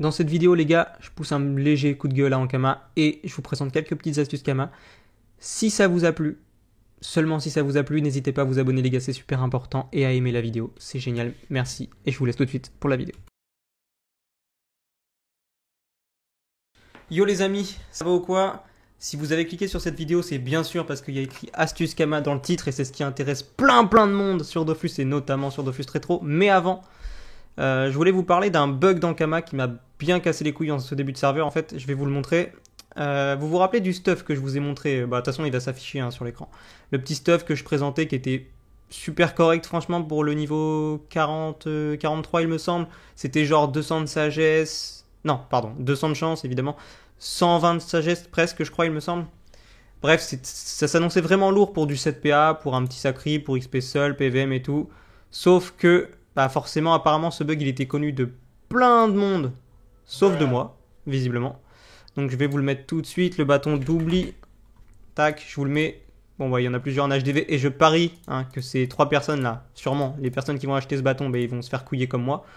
Dans cette vidéo, les gars, je pousse un léger coup de gueule à Ankama et je vous présente quelques petites astuces Kama. Si ça vous a plu, seulement si ça vous a plu, n'hésitez pas à vous abonner les gars, c'est super important, et à aimer la vidéo, c'est génial, merci, et je vous laisse tout de suite pour la vidéo. Yo les amis, ça va ou quoi? Si vous avez cliqué sur cette vidéo, c'est bien sûr parce qu'il y a écrit Astuce Kama dans le titre et c'est ce qui intéresse plein de monde sur Dofus et notamment sur Dofus Retro. Mais avant, je voulais vous parler d'un bug dans Kama qui m'a bien cassé les couilles en ce début de serveur. En fait, je vais vous le montrer. Vous vous rappelez du stuff que je vous ai montré? Bah, de toute façon, il va s'afficher sur l'écran. Le petit stuff que je présentais qui était super correct, franchement, pour le niveau 40, 43, il me semble. C'était genre 200 de sagesse. Non, pardon, 200 de chance, évidemment. 120 de sagesse, presque, je crois, il me semble. Bref, ça s'annonçait vraiment lourd pour du 7PA, pour un petit sacri, pour XP seul, PVM et tout. Sauf que, bah forcément, apparemment, ce bug, il était connu de plein de monde, sauf de moi, visiblement. Donc je vais vous le mettre tout de suite, le bâton d'oubli. Tac, je vous le mets. Bon, bah, il y en a plusieurs en HDV, et je parie que ces 3 personnes-là, sûrement, les personnes qui vont acheter ce bâton, bah, ils vont se faire couiller comme moi.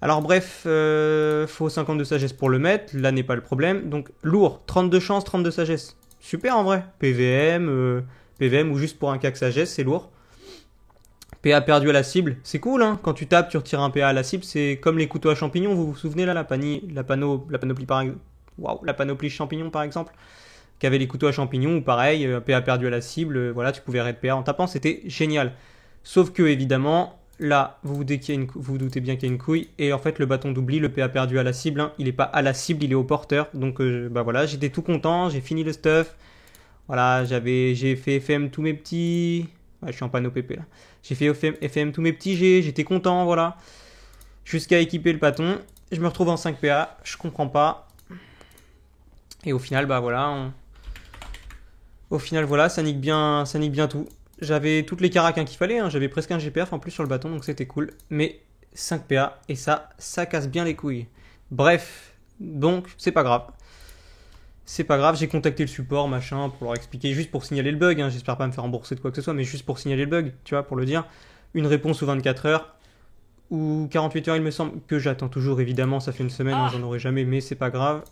Alors bref, faut 50 de sagesse pour le mettre, là n'est pas le problème. Donc lourd, 32 chance, 32 sagesse. Super en vrai. PVM, PVM ou juste pour un cac sagesse, c'est lourd. PA perdu à la cible, c'est cool hein. Quand tu tapes, tu retires un PA à la cible, c'est comme les couteaux à champignons, vous vous souvenez là, la panoplie par exemple. Waouh, la panoplie champignon par exemple, qui avait les couteaux à champignons, ou pareil, PA perdu à la cible, voilà, tu pouvais raid PA en tapant, c'était génial. Sauf que évidemment, là, vous vous doutez bien qu'il y a une couille, et en fait le bâton d'oubli, le PA perdu à la cible, il est pas à la cible, il est au porteur, donc bah voilà, j'étais tout content, j'ai fini le stuff, voilà, j'ai fait FM tous mes petits, ouais, je suis en panneau PP là, j'ai fait FM tous mes petits G, j'étais content, voilà, jusqu'à équiper le bâton, je me retrouve en 5 PA, je comprends pas, et au final, bah voilà, au final voilà, ça nique bien tout. J'avais toutes les caracs qu'il fallait, j'avais presque un GPF en plus sur le bâton, donc c'était cool. Mais 5 PA, et ça casse bien les couilles. Bref, donc c'est pas grave. C'est pas grave, j'ai contacté le support, machin, pour leur expliquer, juste pour signaler le bug. J'espère pas me faire rembourser de quoi que ce soit, mais juste pour signaler le bug, tu vois, pour le dire. Une réponse sous 24 heures, ou 48 heures il me semble, que j'attends toujours évidemment, ça fait une semaine, j'en aurai jamais, mais c'est pas grave.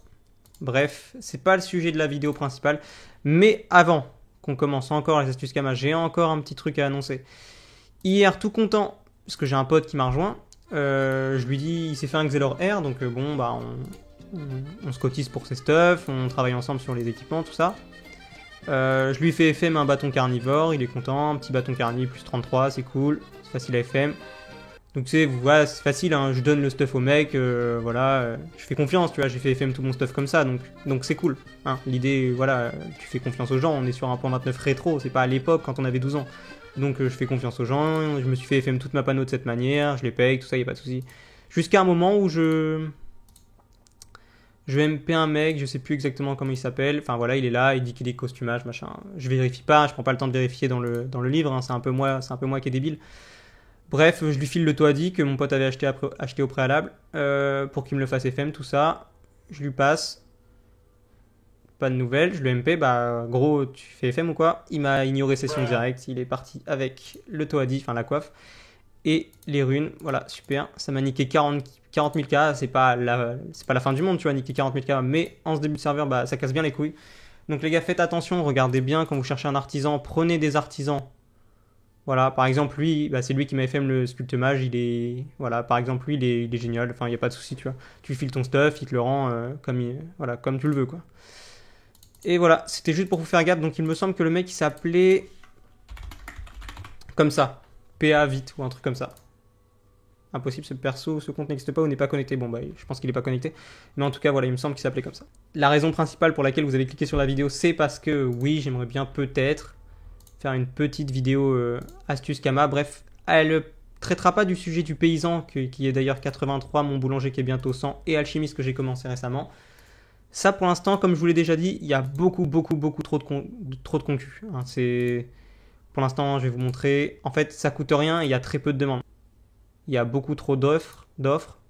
Bref, c'est pas le sujet de la vidéo principale, mais avant qu'on commence encore les astuces Kama, j'ai encore un petit truc à annoncer. Hier, tout content, parce que j'ai un pote qui m'a rejoint, je lui dis, il s'est fait un Xelor R, donc bon, bah on se cotise pour ses stuff, on travaille ensemble sur les équipements, tout ça. Je lui fais FM un bâton carnivore, il est content, un petit bâton carni plus 33, c'est cool, c'est facile à FM. Donc tu sais, voilà, c'est facile, je donne le stuff au mec, voilà, je fais confiance, tu vois, j'ai fait FM tout mon stuff comme ça, donc c'est cool. L'idée, voilà, tu fais confiance aux gens, on est sur 1.29 rétro, c'est pas à l'époque quand on avait 12 ans. Donc je fais confiance aux gens, je me suis fait FM toute ma panneau de cette manière, je les paye, tout ça, y a pas de souci. Jusqu'à un moment où je MP un mec, je sais plus exactement comment il s'appelle, enfin voilà, il est là, il dit qu'il est costumage, machin. Je vérifie pas, je prends pas le temps de vérifier dans le livre, c'est un peu moi qui est débile. Bref, je lui file le Toadi que mon pote avait acheté au préalable pour qu'il me le fasse FM, tout ça. Je lui passe. Pas de nouvelles, je lui MP, bah gros, tu fais FM ou quoi? Il m'a ignoré session directe, il est parti avec le Toadi, enfin la coiffe, et les runes, voilà, super. Ça m'a niqué 40 000 K, c'est pas la fin du monde, tu vois, niquer 40 000 K, mais en ce début de serveur, bah ça casse bien les couilles. Donc les gars, faites attention, regardez bien quand vous cherchez un artisan, prenez des artisans. Voilà, par exemple, lui, bah, c'est lui qui m'a fait le sculpte mage, voilà, par exemple, lui, il est génial, enfin, il n'y a pas de souci, tu vois. Tu lui files ton stuff, il te le rend voilà, comme tu le veux, quoi. Et voilà, c'était juste pour vous faire gaffe, donc il me semble que le mec, il s'appelait comme ça, PA vite, ou un truc comme ça. Impossible, ce compte n'existe pas ou n'est pas connecté. Bon, bah, je pense qu'il n'est pas connecté. Mais en tout cas, voilà, il me semble qu'il s'appelait comme ça. La raison principale pour laquelle vous avez cliqué sur la vidéo, c'est parce que, oui, j'aimerais bien peut-être faire une petite vidéo astuce Kama. Bref, elle traitera pas du sujet du paysan, qui est d'ailleurs 83, mon boulanger qui est bientôt 100, et alchimiste que j'ai commencé récemment. Ça, pour l'instant, comme je vous l'ai déjà dit, il y a beaucoup trop de concus. Pour l'instant, je vais vous montrer. En fait, ça coûte rien et il y a très peu de demandes. Il y a beaucoup trop d'offres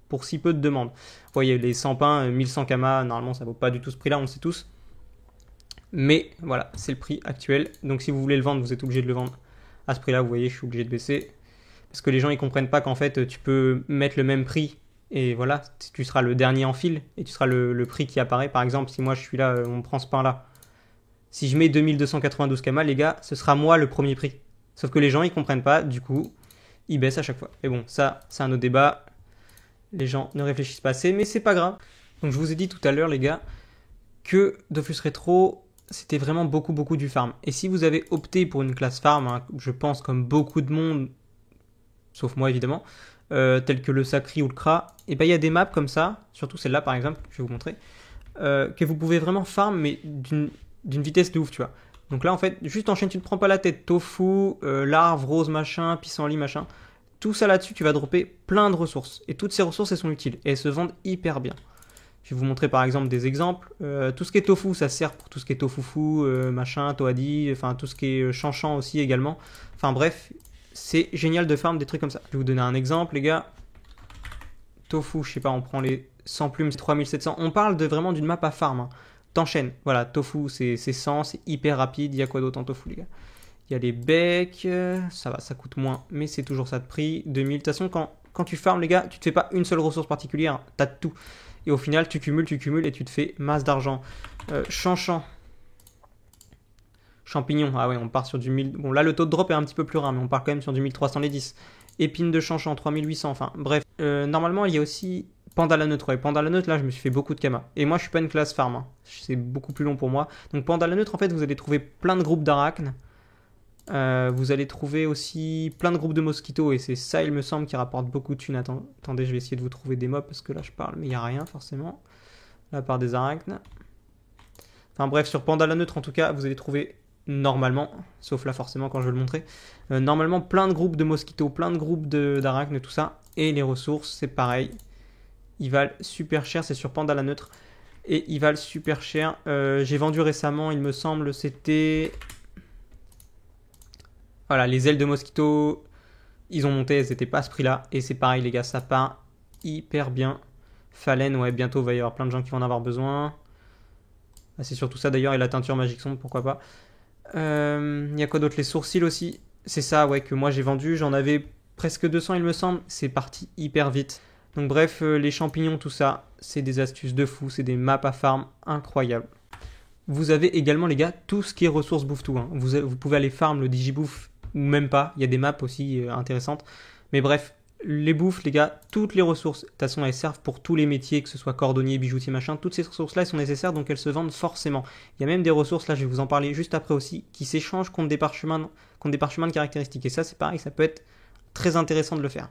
pour si peu de demandes. Vous voyez, les 100 pains, 1100 Kama, normalement, ça vaut pas du tout ce prix-là, on le sait tous. Mais voilà, c'est le prix actuel. Donc si vous voulez le vendre, vous êtes obligé de le vendre à ce prix-là. Vous voyez, je suis obligé de baisser. Parce que les gens, ils comprennent pas qu'en fait, tu peux mettre le même prix Et voilà, tu seras le dernier en file et tu seras le prix qui apparaît. Par exemple, si moi je suis là, on prend ce pain-là. Si je mets 2292 kamas, les gars, ce sera moi le premier prix. Sauf que les gens, ils comprennent pas, du coup, ils baissent à chaque fois. Mais bon, ça, c'est un autre débat. Les gens ne réfléchissent pas assez, mais c'est pas grave. Donc je vous ai dit tout à l'heure, les gars, que Dofus Retro, c'était vraiment beaucoup du farm. Et si vous avez opté pour une classe farm, hein, je pense comme beaucoup de monde, sauf moi évidemment, tels que le Sacri ou le Kra, et ben il y a des maps comme ça, surtout celle-là par exemple, je vais vous montrer, que vous pouvez vraiment farm, mais d'une vitesse de ouf, tu vois. Donc là en fait, juste enchaîne, tu ne prends pas la tête, tofu, larve, rose, machin, pissenlit, machin. Tout ça là-dessus, tu vas dropper plein de ressources. Et toutes ces ressources, elles sont utiles. Et elles se vendent hyper bien. Je vais vous montrer par exemple des exemples. Tout ce qui est tofu, ça sert pour tout ce qui est tofufu, machin, toadi, enfin tout ce qui est chanchan aussi également. Enfin bref, c'est génial de farm des trucs comme ça. Je vais vous donner un exemple, les gars. Tofu, je sais pas, on prend les 100 plumes, c'est 3700. On parle de vraiment d'une map à farm. Hein. T'enchaînes. Voilà, tofu, c'est 100, c'est hyper rapide. Il y a quoi d'autre en tofu, les gars? Il y a les becs, ça va, ça coûte moins, mais c'est toujours ça de prix. 2000. De toute façon, quand tu farmes, les gars, tu te fais pas une seule ressource particulière, t'as tout. Et au final, tu cumules et tu te fais masse d'argent. Chanchan. Champignons, ah ouais, on part sur du 1000. Bon, là, le taux de drop est un petit peu plus rare, mais on part quand même sur du 1300 les 10. Épine de chanchan, 3800, enfin, bref. Normalement, il y a aussi Panda la neutre. Ouais, Panda la neutre, là, je me suis fait beaucoup de kamas. Et moi, je suis pas une classe farm, hein. C'est beaucoup plus long pour moi. Donc, Panda la neutre, en fait, vous allez trouver plein de groupes d'arachnes. Vous allez trouver aussi plein de groupes de mosquitos et c'est ça il me semble qui rapporte beaucoup de thunes. Attendez, je vais essayer de vous trouver des mobs parce que là je parle mais il n'y a rien forcément. La part des arachnes. Enfin bref, sur Panda la neutre en tout cas, vous allez trouver normalement, sauf là forcément quand je vais le montrer, normalement plein de groupes de mosquitos, plein de groupes d'arachnes, tout ça. Et les ressources, c'est pareil. Ils valent super cher, c'est sur Panda la neutre. Et ils valent super cher. J'ai vendu récemment, il me semble, c'était... Voilà, les ailes de mosquito, ils ont monté, elles n'étaient pas à ce prix-là. Et c'est pareil, les gars, ça part hyper bien. Phalène, ouais, bientôt, il va y avoir plein de gens qui vont en avoir besoin. Ah, c'est surtout ça d'ailleurs, et la teinture magique sombre, pourquoi pas. Il y a quoi d'autre? Les sourcils aussi. C'est ça, ouais, que moi j'ai vendu. J'en avais presque 200, il me semble. C'est parti hyper vite. Donc bref, les champignons, tout ça, c'est des astuces de fou. C'est des maps à farm incroyables. Vous avez également, les gars, tout ce qui est ressources bouffe-tout. Hein. Vous pouvez aller farm le digibouffe ou même pas. Il y a des maps aussi intéressantes. Mais bref, les bouffes, les gars, toutes les ressources, de toute façon, elles servent pour tous les métiers, que ce soit cordonnier, bijoutier, machin. Toutes ces ressources-là, elles sont nécessaires, donc elles se vendent forcément. Il y a même des ressources, là, je vais vous en parler juste après aussi, qui s'échangent contre des parchemins de caractéristiques. Et ça, c'est pareil, ça peut être très intéressant de le faire.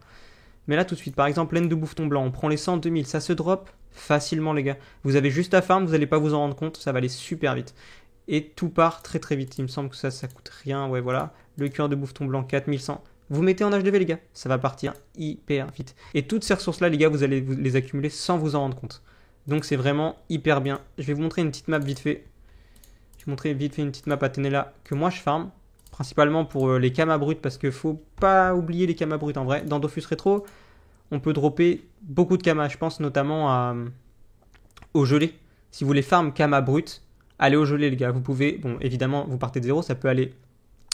Mais là, tout de suite, par exemple, laine de bouffeton blanc, on prend les 100, 2000, ça se drop facilement, les gars. Vous avez juste à farm, vous n'allez pas vous en rendre compte, ça va aller super vite. Et tout part très vite. Il me semble que ça coûte rien, ouais, voilà. Le cuir de bouffeton blanc, 4100. Vous mettez en HDV, les gars, ça va partir hyper vite. Et toutes ces ressources-là, les gars, vous allez les accumuler sans vous en rendre compte. Donc c'est vraiment hyper bien. Je vais vous montrer une petite map vite fait. Je vais vous montrer vite fait une petite map à Tenella que moi je farm. Principalement pour les kamas bruts, parce qu'il faut pas oublier les kamas bruts en vrai. Dans Dofus Retro, on peut dropper beaucoup de kamas. Je pense notamment au gelé. Si vous voulez farm kamas brut, allez au gelé, les gars. Vous pouvez, bon, évidemment, vous partez de 0, ça peut aller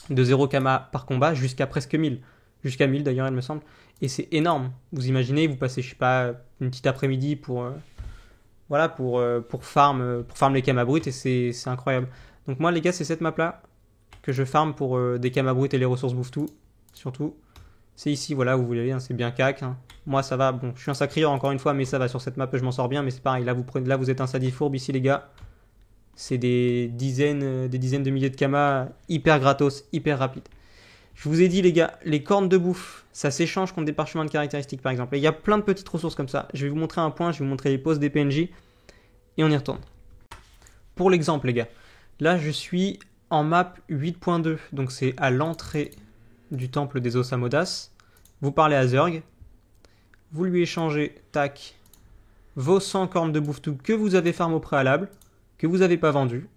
de 0 kamas par combat jusqu'à presque 1000. Jusqu'à 1000 d'ailleurs, il me semble. Et c'est énorme. Vous imaginez, vous passez, je sais pas, une petite après-midi pour farm les kamas bruts et c'est incroyable. Donc moi, les gars, c'est cette map-là que je farm pour des kamas bruts et les ressources bouffe tout, surtout. C'est ici, voilà, où vous voulez aller, hein, c'est bien cac. Hein. Moi, ça va. Bon, je suis un sacrieur encore une fois, mais ça va. Sur cette map, je m'en sors bien, mais c'est pareil. Là, vous êtes un sadifourbe ici, les gars. C'est des dizaines de milliers de kamas, hyper gratos, hyper rapide. Je vous ai dit, les gars, les cornes de bouffe, ça s'échange contre des parchemins de caractéristiques, par exemple. Et il y a plein de petites ressources comme ça. Je vais vous montrer un point, je vais vous montrer les poses des PNJ, et on y retourne. Pour l'exemple, les gars, là, je suis en map 8.2, donc c'est à l'entrée du temple des Osamodas. Vous parlez à Zerg, vous lui échangez, tac, vos 100 cornes de bouffe-tout que vous avez farm au préalable, que vous n'avez pas vendu,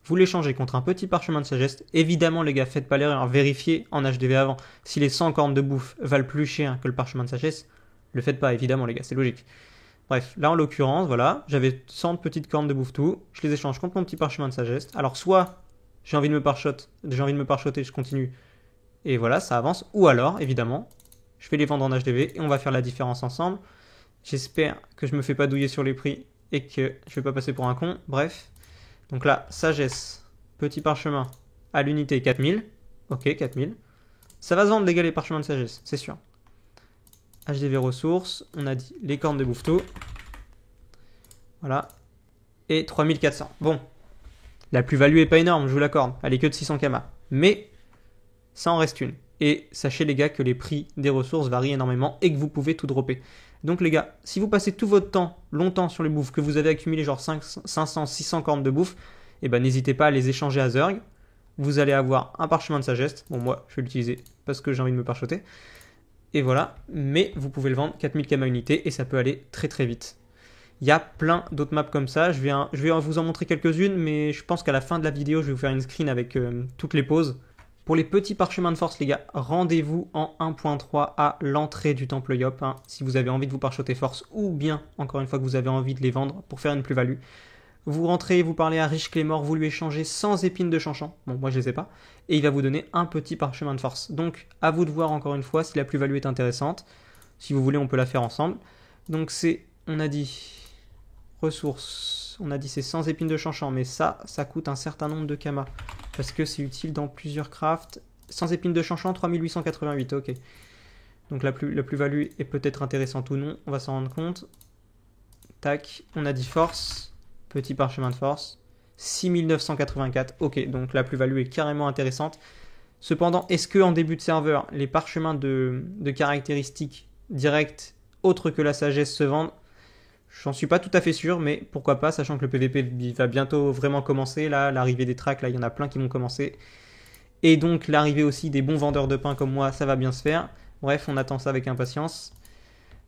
vous l'échangez contre un petit parchemin de sagesse. Évidemment, les gars, faites pas l'erreur, vérifiez en HDV avant. Si les 100 cornes de bouffe valent plus cher que le parchemin de sagesse, le faites pas, évidemment, les gars, c'est logique. Bref, là en l'occurrence, voilà, j'avais 100 petites cornes de bouffe-tout, je les échange contre mon petit parchemin de sagesse. Alors, soit j'ai envie de me parchoter, je continue, et voilà, ça avance. Ou alors, évidemment, je vais les vendre en HDV et on va faire la différence ensemble. J'espère que je me fais pas douiller sur les prix et que je vais pas passer pour un con. Bref. Donc là, sagesse, petit parchemin à l'unité 4000. Ok, 4000. Ça va se vendre les gars les parchemins de sagesse, c'est sûr. HDV ressources, on a dit les cornes de bouffetot. Voilà. Et 3400. Bon. La plus-value est pas énorme, je vous l'accorde. Elle est que de 600 kama. Mais ça en reste une. Et sachez les gars que les prix des ressources varient énormément et que vous pouvez tout dropper. Donc les gars, si vous passez tout votre temps, longtemps sur les bouffes, que vous avez accumulé genre 500, 600 cornes de bouffe, et ben n'hésitez pas à les échanger à Zerg. Vous allez avoir un parchemin de sagesse. Bon moi je vais l'utiliser parce que j'ai envie de me parchoter. Et voilà, mais vous pouvez le vendre 4000 kama unité et ça peut aller très très vite. Il y a plein d'autres maps comme ça, je vais vous en montrer quelques-unes, mais je pense qu'à la fin de la vidéo, je vais vous faire une screen avec toutes les poses. Pour les petits parchemins de force, les gars, rendez-vous en 1.3 à l'entrée du temple Yop, hein, si vous avez envie de vous parchoter force, ou bien, encore une fois, que vous avez envie de les vendre pour faire une plus-value. Vous rentrez, vous parlez à Riche Clémor, vous lui échangez 100 épines de Chanchan, bon, moi je les ai pas, et il va vous donner un petit parchemin de force. Donc, à vous de voir encore une fois si la plus-value est intéressante. Si vous voulez, on peut la faire ensemble. Donc c'est, on a dit... ressources, on a dit c'est 100 épines de Chanchan, mais ça coûte un certain nombre de kama, parce que c'est utile dans plusieurs crafts. 100 épines de Chanchan, 3888, ok. Donc la plus-value est peut-être intéressante ou non, on va s'en rendre compte. Tac, on a dit force, petit parchemin de force, 6984, ok, donc la plus-value est carrément intéressante. Cependant, est-ce que en début de serveur, les parchemins de caractéristiques directes, autres que la sagesse, se vendent? J'en suis pas tout à fait sûr, mais pourquoi pas, sachant que le PVP va bientôt vraiment commencer. Là, l'arrivée des tracks, là, il y en a plein qui vont commencer. Et donc, l'arrivée aussi des bons vendeurs de pain comme moi, ça va bien se faire. Bref, on attend ça avec impatience.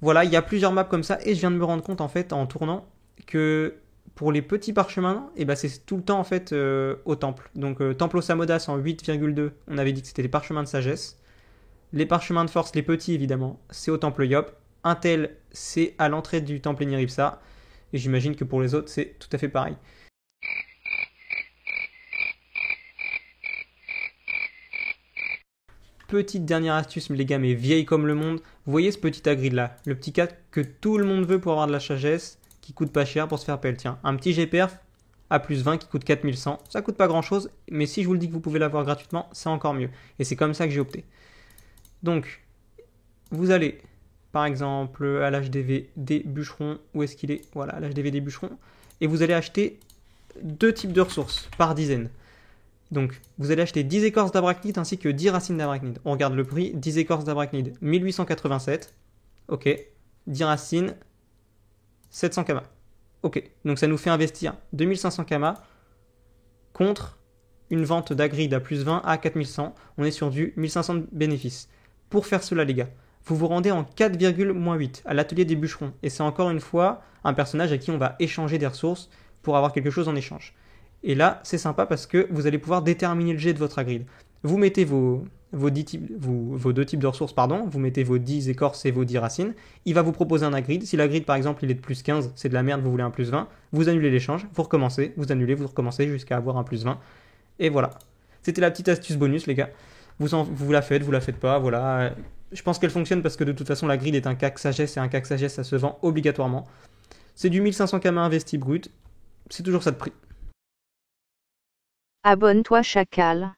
Voilà, il y a plusieurs maps comme ça, et je viens de me rendre compte, en fait, en tournant, que pour les petits parchemins, et ben c'est tout le temps, en fait, au temple. Donc, Temple Osamodas en 8,2, on avait dit que c'était les parchemins de sagesse. Les parchemins de force, les petits, évidemment, c'est au temple Yop. Un tel, c'est à l'entrée du temple Niripsa. Et j'imagine que pour les autres, c'est tout à fait pareil. Petite dernière astuce, les gars, mais vieille comme le monde. Vous voyez ce petit agride là, le petit 4 que tout le monde veut pour avoir de la sagesse, qui coûte pas cher pour se faire pelle. Tiens, un petit GPerf à plus 20 qui coûte 4100. Ça coûte pas grand chose, mais si je vous le dis que vous pouvez l'avoir gratuitement, c'est encore mieux. Et c'est comme ça que j'ai opté. Donc, vous allez... par exemple à l'HDV des bûcherons, où est-ce qu'il est? Voilà, à l'HDV des bûcherons. Et vous allez acheter 2 types de ressources par dizaine. Donc, vous allez acheter 10 écorces d'Abrachnide ainsi que 10 racines d'Abrachnide. On regarde le prix, 10 écorces d'Abrachnide, 1887. Ok. 10 racines, 700 kama. Ok, donc ça nous fait investir 2500 kama contre une vente d'Agride à plus 20 à 4100. On est sur du 1500 de bénéfices. Pour faire cela, les gars, vous vous rendez en 4,8 à l'atelier des bûcherons. Et c'est encore une fois un personnage à qui on va échanger des ressources pour avoir quelque chose en échange. Et là, c'est sympa parce que vous allez pouvoir déterminer le jet de votre agride. Vous mettez vos 2 types de ressources, pardon. Vous mettez vos 10 écorces et vos 10 racines. Il va vous proposer un agride. Si l'agride, par exemple, il est de plus 15, c'est de la merde, vous voulez un plus 20. Vous annulez l'échange, vous recommencez, vous annulez, vous recommencez jusqu'à avoir un plus 20. Et voilà. C'était la petite astuce bonus, les gars. Vous la faites pas, voilà. Je pense qu'elle fonctionne parce que de toute façon, la grille est un cac sagesse et un cac sagesse, ça se vend obligatoirement. C'est du 1500 kama investi brut. C'est toujours ça de prix. Abonne-toi, chacal.